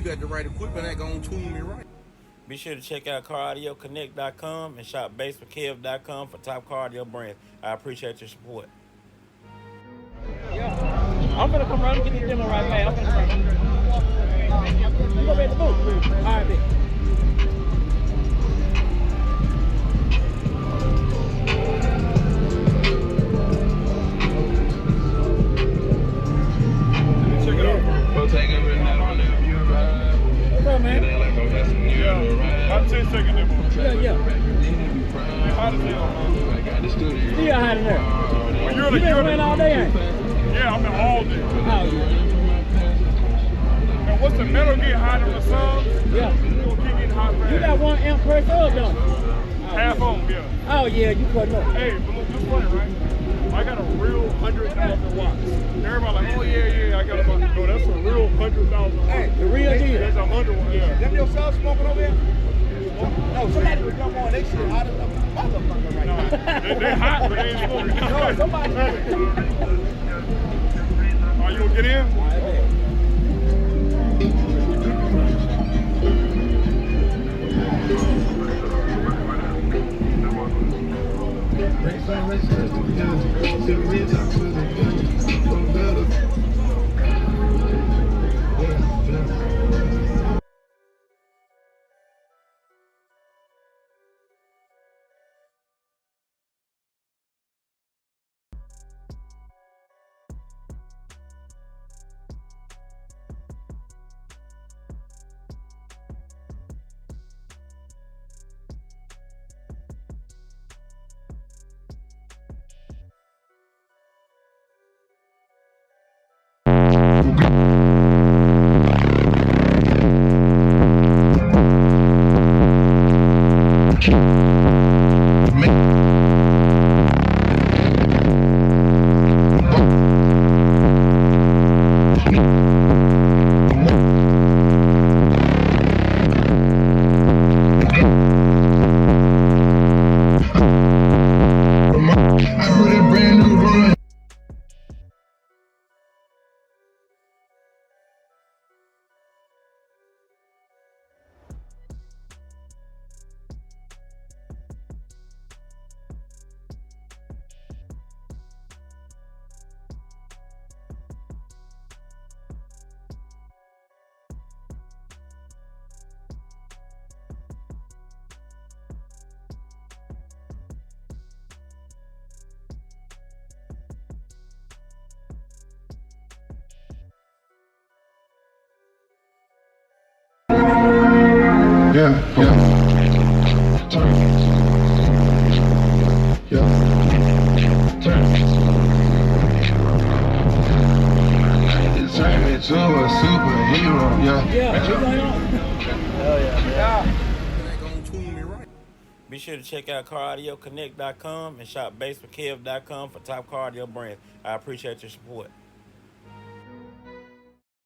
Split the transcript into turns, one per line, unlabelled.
got the right equipment, that gonna tune me right.
Be sure to check out CarAudioConnect.com and shop BASSWITHKEV.com for top car audio brands. I appreciate your support.
Yeah. I'm gonna come around and get this demo right back. I'm gonna come around. You gonna be at the booth? All right, bitch.
Check it out. We'll take it with that on there.
What's up, man?
Yeah.
I'm 10 second demo.
Yeah.
How does it go?
Still hot in there.
Well,
You been playing all day, ain't you?
Yeah, I've been all day.
Oh, yeah.
And once the metal get hot on the sub,
Yeah.
you gonna keep getting hot fast.
You got 1 AMPERE sub, don't you?
Half on, yeah.
Oh, yeah, you cutting up.
Hey, but look, this funny, right? I got a real 100,000 watts. Everybody like, oh yeah, I got a bunch. No, that's a real 100,000 watts.
Hey, the real deal.
That's 100 one, yeah.
Them your self smoking over here? No, somebody would jump on. They shit hot as a motherfucker right now.
They hot, but they ain't smoking.
No, somebody.
Are you gonna get in?
All right, man.
To a superhero, yeah.
Yeah, what's going on?
Hell yeah, man.
That gonna tune me right.
Be sure to check out CarAudioConnect.com and shop BASSWITHKEV.com for top car audio brands. I appreciate your support.